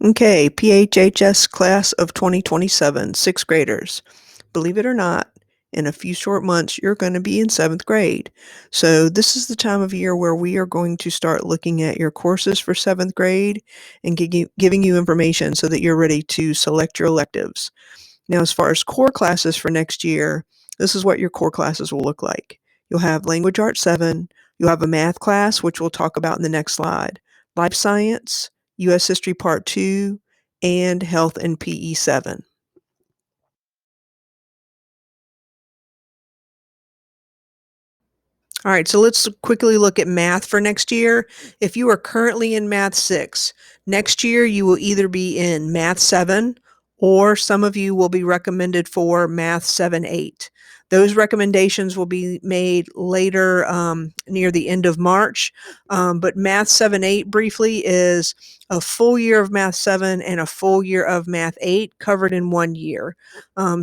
Okay, PHHS class of 2027, sixth graders. Believe it or not, in a few short months, you're going to be in seventh grade. So this is the time of year where we are going to start looking at your courses for seventh grade and giving you information so that you're ready to select your electives. Now, as far as core classes for next year, this is what your core classes will look like. You'll have Language Arts 7, you'll have a math class, which we'll talk about in the next slide, Life Science, U.S. History Part 2, and Health and PE 7. All right, so let's quickly look at math for next year. If you are currently in Math 6, next year you will either be in Math 7 or some of you will be recommended for Math 7-8. Those recommendations will be made later near the end of March, but Math 7-8 briefly is a full year of Math 7 and a full year of Math 8 covered in 1 year.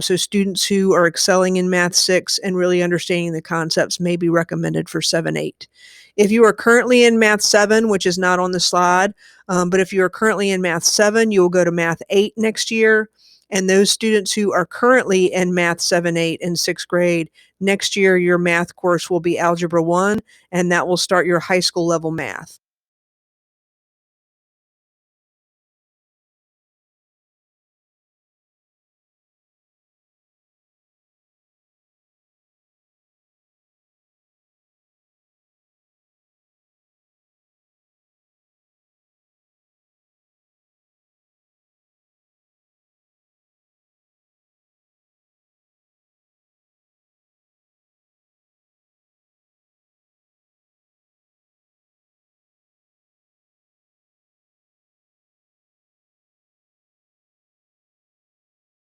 So students who are excelling in Math 6 and really understanding the concepts may be recommended for 7-8. If you are currently in Math 7, which is not on the slide, but if you are currently in Math 7, you will go to Math 8 next year. And those students who are currently in Math 7-8 in sixth grade, next year your math course will be Algebra 1, and that will start your high school level math.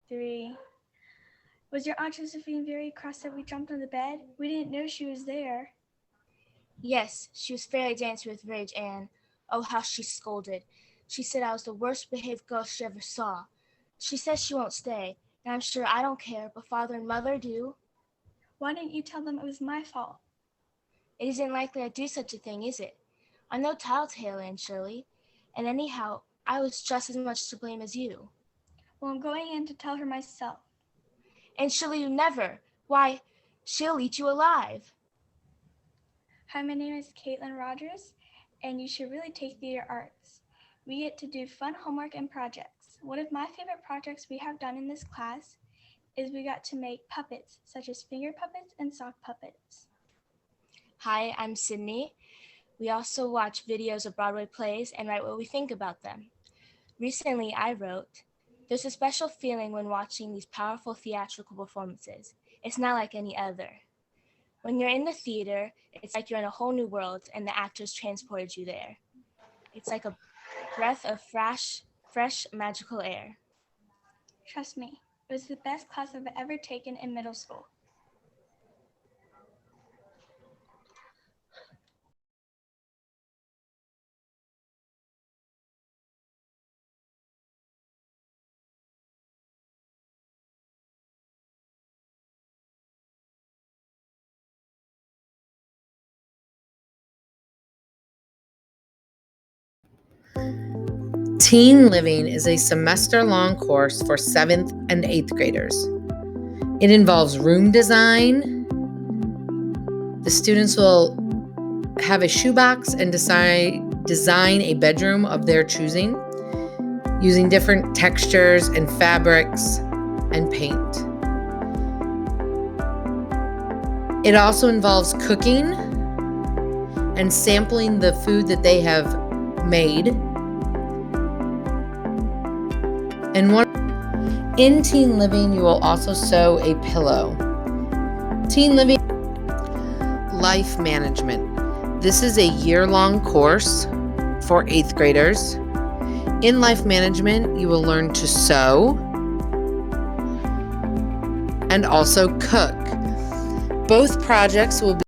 Three. Was your Aunt Josephine very cross that we jumped on the bed? We didn't know she was there. Yes, she was fairly dancing with rage, and oh, how she scolded. She said I was the worst behaved girl she ever saw. She says she won't stay, and I'm sure I don't care, but Father and Mother do. Why didn't you tell them it was my fault? It isn't likely I'd do such a thing, is it? I'm no tattletale, Aunt Shirley, and anyhow, I was just as much to blame as you. Well, I'm going in to tell her myself. Aunt Shirley, you never. Why, she'll eat you alive. Hi, my name is Caitlin Rogers, and you should really take theater arts. We get to do fun homework and projects. One of my favorite projects we have done in this class is we got to make puppets, such as finger puppets and sock puppets. Hi, I'm Sydney. We also watch videos of Broadway plays and write what we think about them. Recently, I wrote, "There's a special feeling when watching these powerful theatrical performances. It's not like any other. When you're in the theater, it's like you're in a whole new world and the actors transported you there. It's like a breath of fresh, magical air." Trust me, it was the best class I've ever taken in middle school. Teen Living is a semester-long course for 7th and 8th graders. It involves room design. The students will have a shoebox and design a bedroom of their choosing using different textures and fabrics and paint. It also involves cooking and sampling the food that they have made. And in Teen Living, you will also sew a pillow. Teen Living Life Management. This is a year-long course for 8th graders. In Life Management, you will learn to sew, and also cook. Both projects will be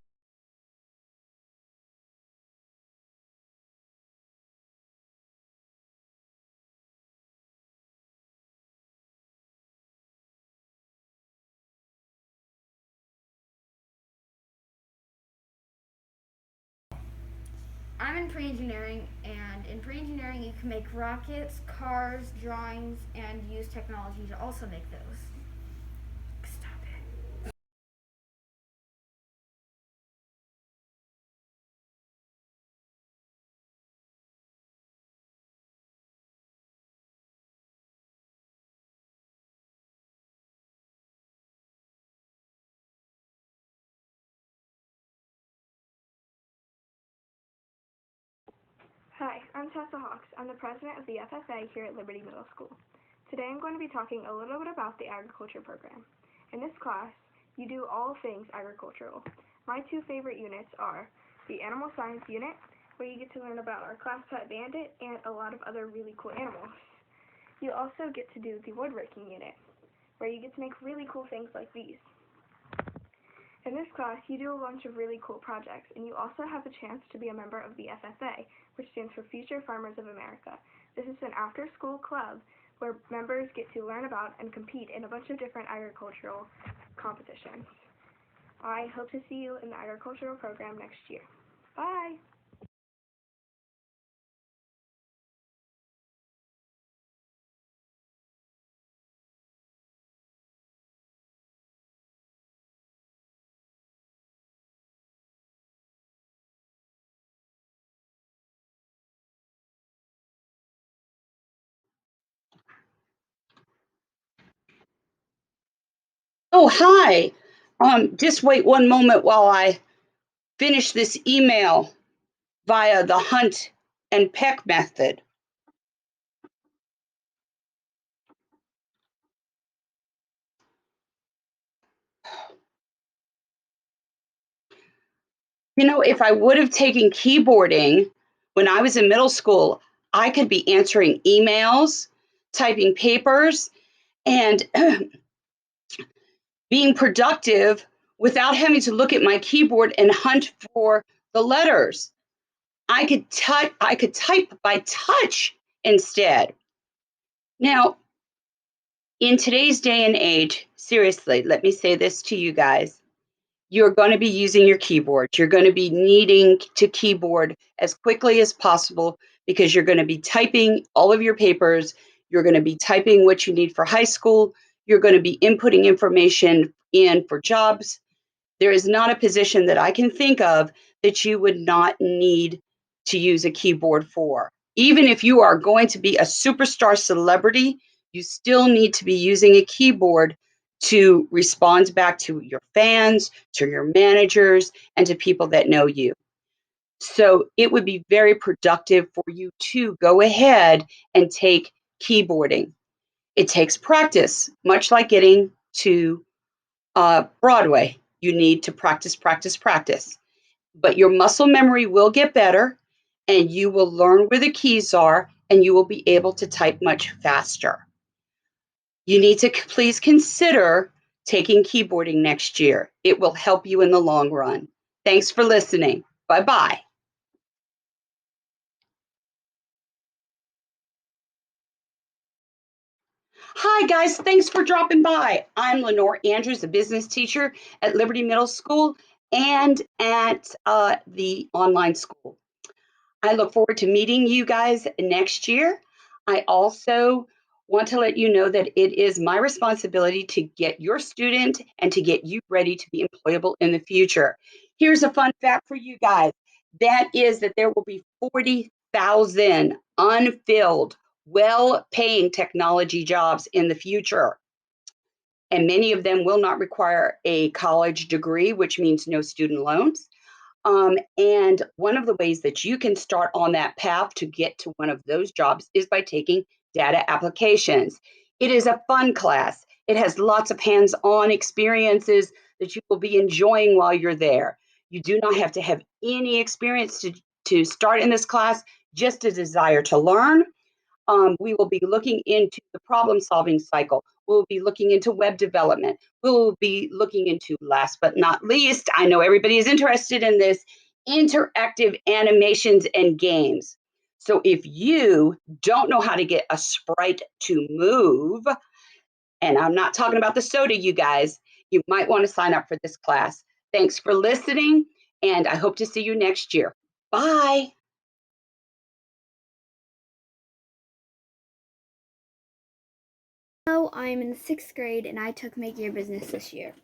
I'm in pre-engineering, and in pre-engineering you can make rockets, cars, drawings, and use technology to also make those. Stop it. Hi, I'm Tessa Hawks. I'm the president of the FFA here at Liberty Middle School. Today I'm going to be talking a little bit about the agriculture program. In this class, you do all things agricultural. My two favorite units are the animal science unit, where you get to learn about our class pet bandit and a lot of other really cool animals. You also get to do the woodworking unit, where you get to make really cool things like these. In this class, you do a bunch of really cool projects, and you also have the chance to be a member of the FFA, which stands for Future Farmers of America. This is an after-school club where members get to learn about and compete in a bunch of different agricultural competitions. I hope to see you in the agricultural program next year. Bye! Oh, hi. Just wait one moment while I finish this email via the hunt and peck method. You know, if I would have taken keyboarding when I was in middle school, I could be answering emails, typing papers, and being productive without having to look at my keyboard and hunt for the letters. I could type by touch instead. Now, in today's day and age, seriously, let me say this to you guys. You're going to be using your keyboard. You're going to be needing to keyboard as quickly as possible because you're going to be typing all of your papers. You're going to be typing what you need for high school. You're going to be inputting information in for jobs. There is not a position that I can think of that you would not need to use a keyboard for. Even if you are going to be a superstar celebrity, you still need to be using a keyboard to respond back to your fans, to your managers, and to people that know you. So it would be very productive for you to go ahead and take keyboarding. It takes practice, much like getting to Broadway. You need to practice, practice, practice. But your muscle memory will get better, and you will learn where the keys are, and you will be able to type much faster. You need to please consider taking keyboarding next year. It will help you in the long run. Thanks for listening. Bye-bye. Hi, guys. Thanks for dropping by. I'm Lenore Andrews, a business teacher at Liberty Middle School and at the online school. I look forward to meeting you guys next year. I also want to let you know that it is my responsibility to get your student and to get you ready to be employable in the future. Here's a fun fact for you guys. That is that there will be 40,000 unfilled, well-paying technology jobs in the future. And many of them will not require a college degree, which means no student loans. And one of the ways that you can start on that path to get to one of those jobs is by taking data applications. It is a fun class. It has lots of hands-on experiences that you will be enjoying while you're there. You do not have to have any experience to start in this class, just a desire to learn. We will be looking into the problem-solving cycle. We'll be looking into web development. We'll be looking into, last but not least, I know everybody is interested in this, interactive animations and games. So if you don't know how to get a sprite to move, and I'm not talking about the soda, you guys, you might want to sign up for this class. Thanks for listening, and I hope to see you next year. Bye. Hello, I'm in the 6th grade and I took Make Your Business this year.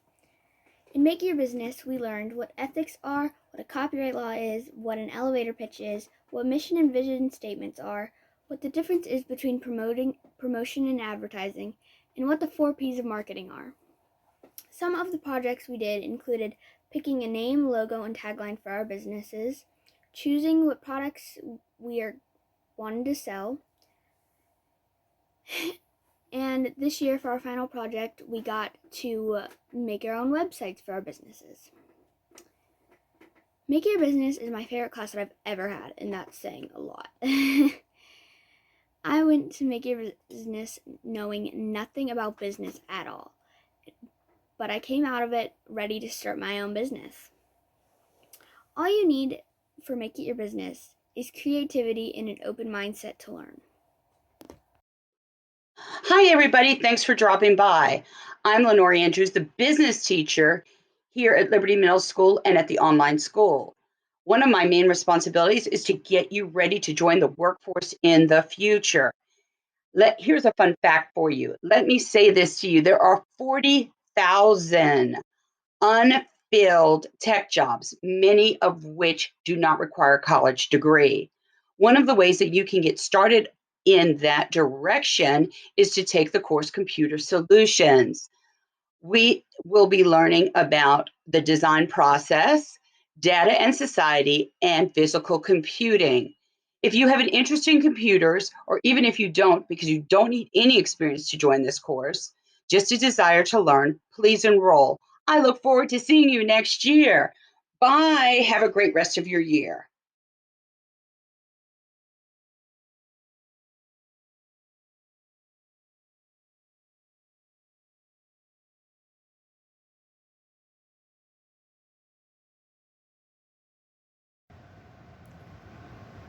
In Make Your Business, we learned what ethics are, what a copyright law is, what an elevator pitch is, what mission and vision statements are, what the difference is between promotion and advertising, and what the 4 P's of marketing are. Some of the projects we did included picking a name, logo, and tagline for our businesses, choosing what products we are wanting to sell, and this year for our final project, we got to make our own websites for our businesses. Make Your Business is my favorite class that I've ever had, and that's saying a lot. I went to Make Your Business knowing nothing about business at all, but I came out of it ready to start my own business. All you need for Make It Your Business is creativity and an open mindset to learn. Hi, everybody. Thanks for dropping by. I'm Lenore Andrews, the business teacher here at Liberty Middle School and at the online school. One of my main responsibilities is to get you ready to join the workforce in the future. Here's a fun fact for you. Let me say this to you. There are 40,000 unfilled tech jobs, many of which do not require a college degree. One of the ways that you can get started in that direction is to take the course Computer Solutions. We will be learning about the design process, data and society, and physical computing. If you have an interest in computers, or even if you don't, because you don't need any experience to join this course, just a desire to learn, please enroll. I look forward to seeing you next year. Bye. Have a great rest of your year.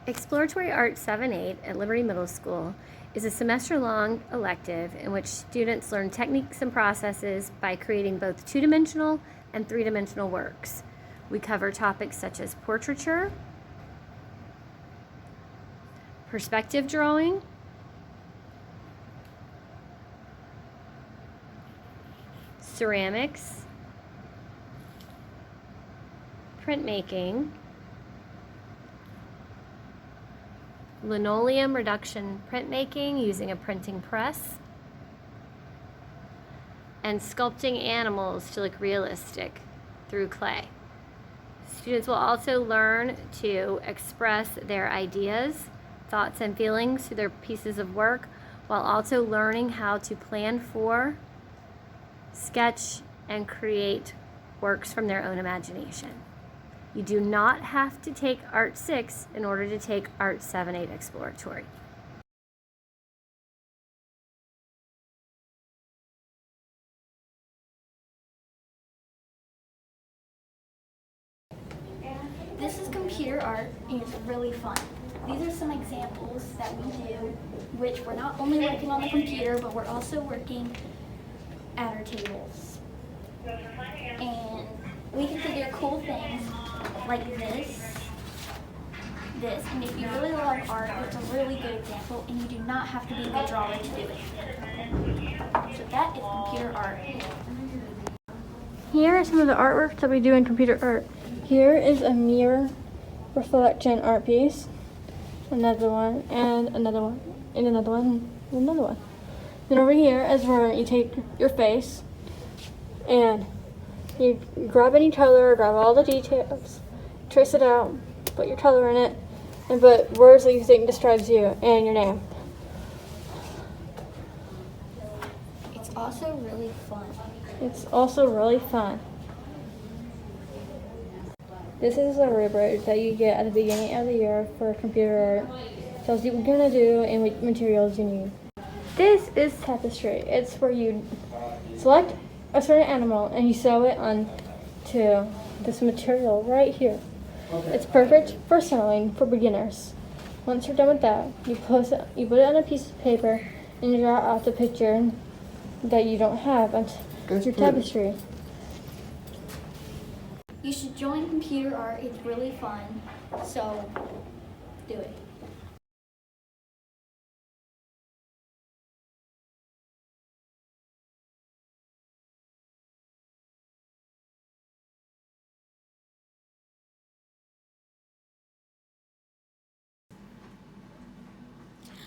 Exploratory Art 7-8 at Liberty Middle School is a semester-long elective in which students learn techniques and processes by creating both two-dimensional and three-dimensional works. We cover topics such as portraiture, perspective drawing, ceramics, printmaking, linoleum reduction printmaking using a printing press, and sculpting animals to look realistic through clay. Students will also learn to express their ideas, thoughts, and feelings through their pieces of work, while also learning how to plan for, sketch, and create works from their own imagination. You do not have to take Art 6 in order to take Art 7-8 Exploratory. This is computer art and it's really fun. These are some examples that we do, which we're not only working on the computer, but we're also working at our tables. And we get to do cool things like this, and if you really love art, it's a really good example, and you do not have to be a good drawer to do it. So that is computer art. Here are some of the artworks that we do in computer art. Here is a mirror reflection art piece, another one, and another one, and another one, and another one. Then over here is where you take your face and you grab any color, grab all the details, trace it out, put your color in it, and put words that you think describes you and your name. It's also really fun. It's also really fun. This is a rubric that you get at the beginning of the year for computer art. Tells you what you're gonna do and what materials you need. This is tapestry. It's where you select a certain animal and you sew it onto this material right here. It's perfect for sewing for beginners. Once you're done with that, you put it on a piece of paper and you draw out the picture that you don't have on your tapestry. You should join computer art. It's really fun. So do it.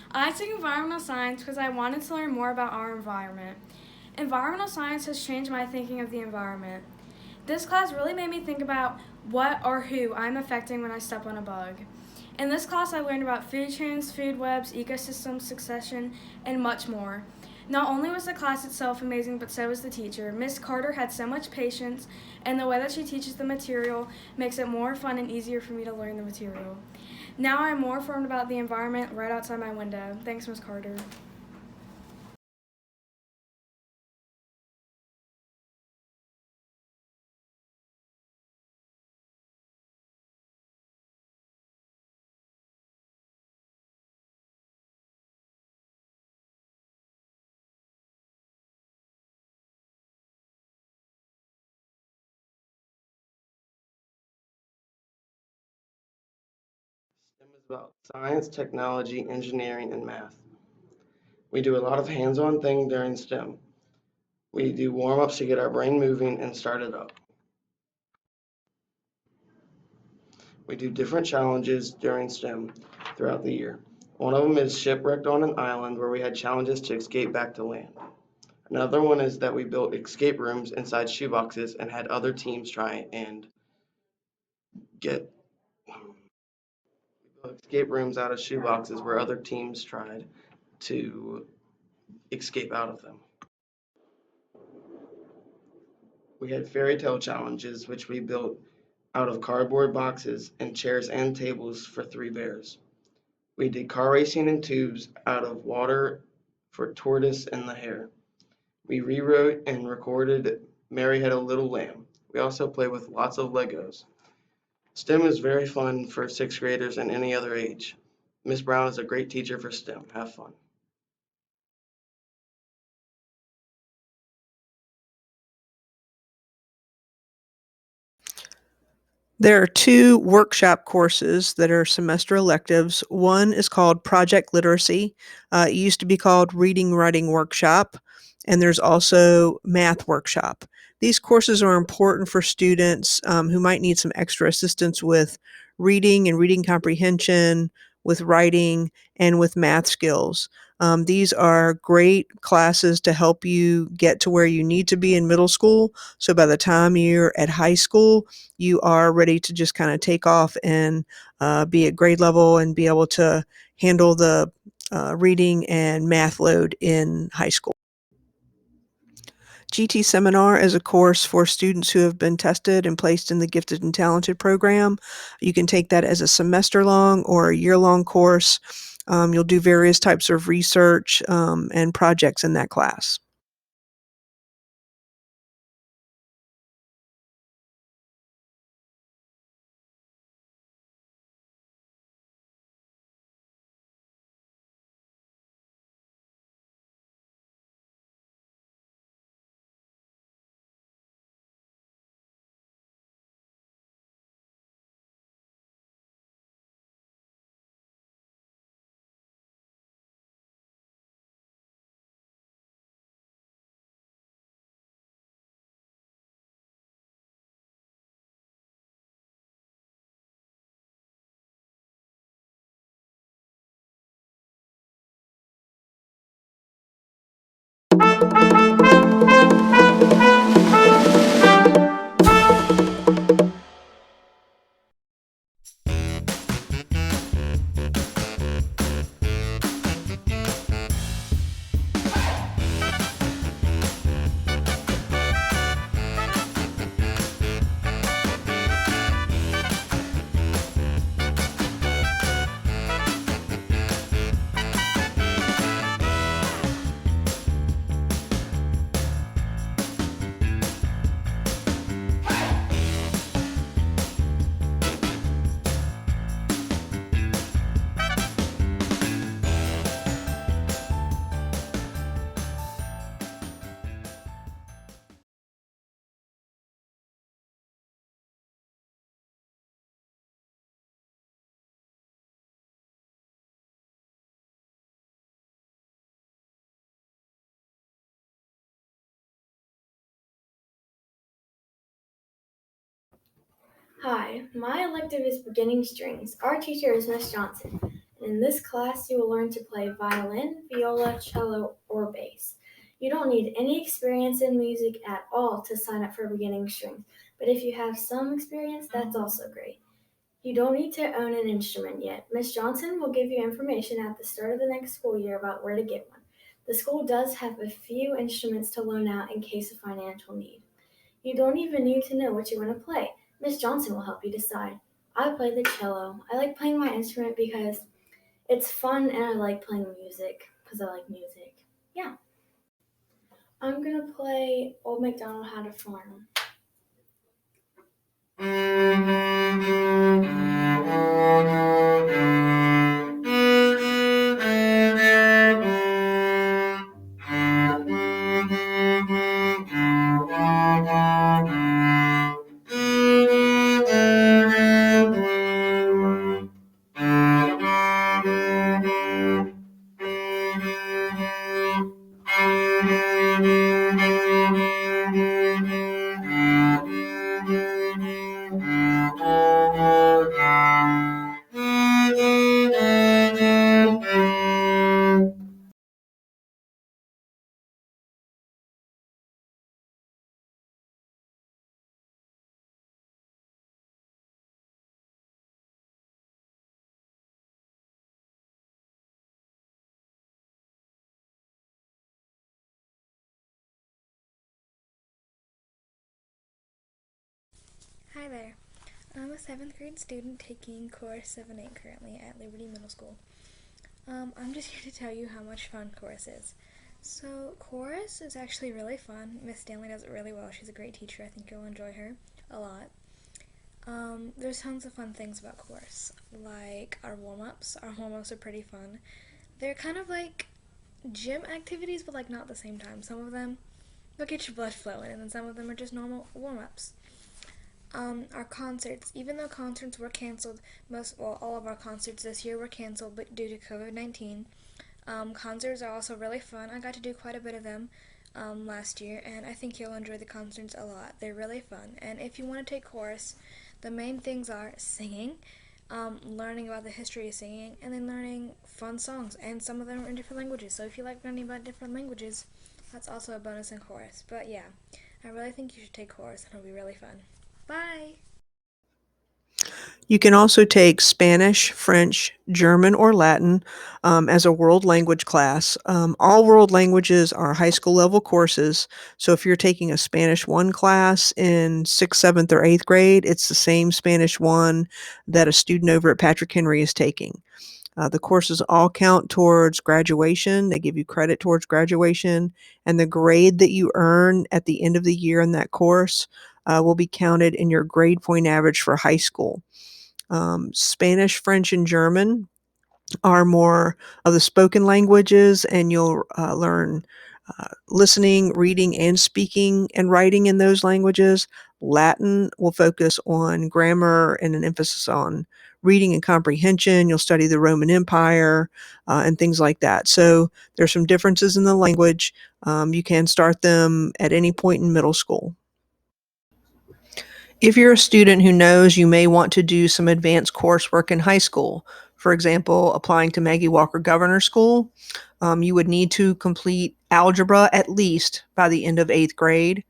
I took environmental science because I wanted to learn more about our environment. Environmental science has changed my thinking of the environment. This class really made me think about what or who I'm affecting when I step on a bug. In this class, I learned about food chains, food webs, ecosystems, succession, and much more. Not only was the class itself amazing, but so was the teacher. Miss Carter had so much patience, and the way that she teaches the material makes it more fun and easier for me to learn the material. Now I'm more informed about the environment right outside my window. Thanks, Miss Carter. STEM is about science, technology, engineering, and math. We do a lot of hands-on things during STEM. We do warm-ups to get our brain moving and start it up. We do different challenges during STEM throughout the year. One of them is shipwrecked on an island where we had challenges to escape back to land. Another one is that we built escape rooms inside shoeboxes and had other teams try and get escape rooms out of shoeboxes where other teams tried to escape out of them. We had fairy tale challenges, which we built out of cardboard boxes and chairs and tables for 3 bears. We did car racing in tubes out of water for Tortoise and the Hare. We rewrote and recorded Mary Had a Little Lamb. We also play with lots of Legos. STEM is very fun for 6th graders and any other age. Miss Brown is a great teacher for STEM. Have fun. There are 2 workshop courses that are semester electives. One is called Project Literacy. It used to be called Reading Writing Workshop, and there's also Math Workshop. These courses are important for students who might need some extra assistance with reading and reading comprehension, with writing, and with math skills. These are great classes to help you get to where you need to be in middle school. So by the time you're at high school, you are ready to just kind of take off and be at grade level and be able to handle the reading and math load in high school. GT Seminar is a course for students who have been tested and placed in the Gifted and Talented program. You can take that as a semester-long or a year-long course. You'll do various types of research and projects in that class. Hi, my elective is beginning strings. Our teacher is Miss Johnson. And in this class, you will learn to play violin, viola, cello, or bass. You don't need any experience in music at all to sign up for beginning strings, but if you have some experience, that's also great. You don't need to own an instrument yet. Miss Johnson will give you information at the start of the next school year about where to get one. The school does have a few instruments to loan out in case of financial need. You don't even need to know what you want to play. Miss Johnson will help you decide. I play the cello. I like playing my instrument because it's fun and I like playing music because I like music. Yeah. I'm going to play Old MacDonald Had a Farm. Hi there. I'm a 7th grade student taking Chorus 7-8 currently at Liberty Middle School. I'm just here to tell you how much fun chorus is. So chorus is actually really fun. Miss Stanley does it really well. She's a great teacher. I think you'll enjoy her a lot. There's tons of fun things about chorus, like our warm-ups. Our warm-ups are pretty fun. They're kind of like gym activities, but like not at the same time. Some of them will get your blood flowing, and then some of them are just normal warm-ups. Our concerts, even though concerts were canceled, all of our concerts this year were canceled but due to COVID-19. Concerts are also really fun. I got to do quite a bit of them last year, and I think you'll enjoy the concerts a lot. They're really fun. And if you want to take chorus, the main things are singing, learning about the history of singing, and then learning fun songs. And some of them are in different languages, so if you like learning about different languages, that's also a bonus in chorus. But yeah, I really think you should take chorus, and it'll be really fun. Bye! You can also take Spanish, French, German, or Latin as a world language class. All world languages are high school level courses. So if you're taking a Spanish 1 class in 6th, 7th, or 8th grade, it's the same Spanish 1 that a student over at Patrick Henry is taking. The courses all count towards graduation. They give you credit towards graduation, and the grade that you earn at the end of the year in that course will be counted in your grade point average for high school. Spanish, French, and German are more of the spoken languages, and you'll learn listening, reading, and speaking and writing in those languages. Latin will focus on grammar and an emphasis on reading and comprehension. You'll study the Roman Empire and things like that. So there's some differences in the language. You can start them at any point in middle school. If you're a student who knows you may want to do some advanced coursework in high school, for example, applying to Maggie Walker Governor School, you would need to complete algebra at least by the end of 8th grade.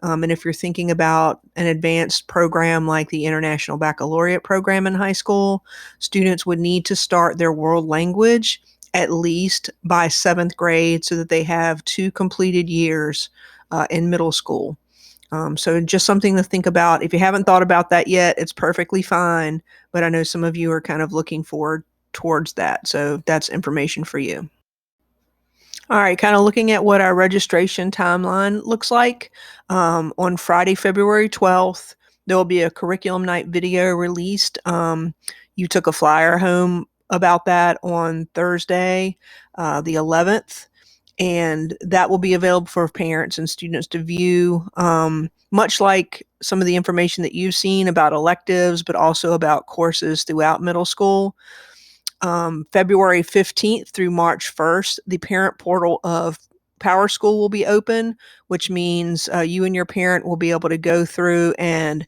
And if you're thinking about an advanced program like the International Baccalaureate program in high school, students would need to start their world language at least by 7th grade so that they have 2 completed years in middle school. So just something to think about. If you haven't thought about that yet, it's perfectly fine. But I know some of you are kind of looking forward towards that. So that's information for you. All right, kind of looking at what our registration timeline looks like. On Friday, February 12th, there will be a curriculum night video released. You took a flyer home about that on Thursday, the 11th, and that will be available for parents and students to view, much like some of the information that you've seen about electives, but also about courses throughout middle school. February 15th through March 1st, the parent portal of Power School will be open, which means you and your parent will be able to go through and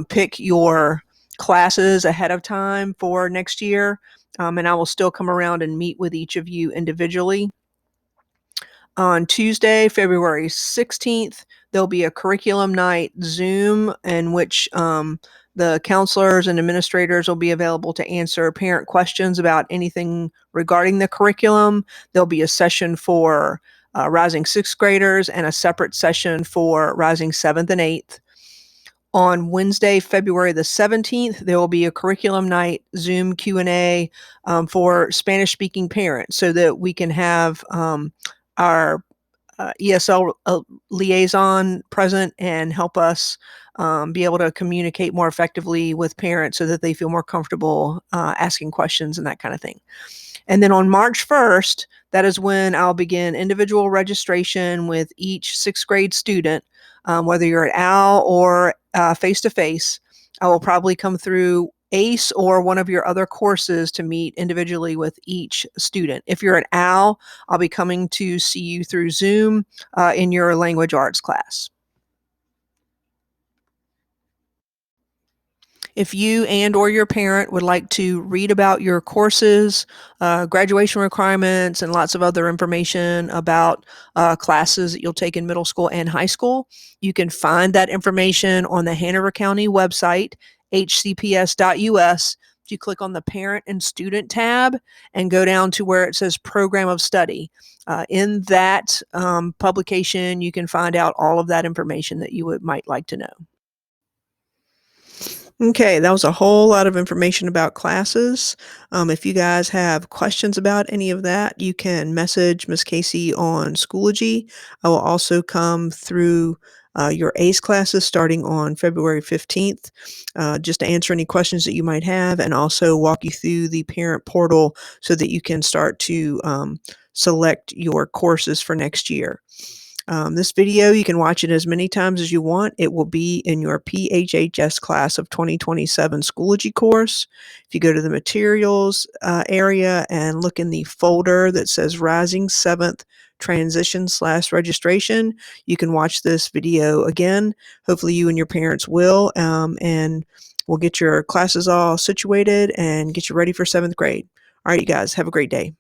pick your classes ahead of time for next year. And I will still come around and meet with each of you individually. On Tuesday, February 16th, there'll be a curriculum night Zoom in which the counselors and administrators will be available to answer parent questions about anything regarding the curriculum. There'll be a session for rising sixth graders and a separate session for rising seventh and eighth. On Wednesday, February the 17th, there will be a curriculum night Zoom Q&A for Spanish-speaking parents so that we can have our ESL liaison present and help us be able to communicate more effectively with parents so that they feel more comfortable asking questions and that kind of thing. And then on March 1st, that is when I'll begin individual registration with each sixth grade student, whether you're at OWL or face-to-face. I will probably come through ACE or one of your other courses to meet individually with each student. If you're at OWL, I'll be coming to see you through Zoom in your language arts class. If you and or your parent would like to read about your courses, graduation requirements, and lots of other information about classes that you'll take in middle school and high school, you can find that information on the Hanover County website, hcps.us. If you click on the Parent and Student tab and go down to where it says Program of Study, in that publication, you can find out all of that information that you might like to know. Okay, that was a whole lot of information about classes. If you guys have questions about any of that, you can message Miss Casey on Schoology. I will also come through your ACE classes starting on February 15th, just to answer any questions that you might have and also walk you through the parent portal so that you can start to select your courses for next year. This video, you can watch it as many times as you want. It will be in your PHHS Class of 2027 Schoology course. If you go to the materials area and look in the folder that says Rising 7th Transition/Registration, you can watch this video again. Hopefully you and your parents will, and we'll get your classes all situated and get you ready for 7th grade. All right, you guys, have a great day.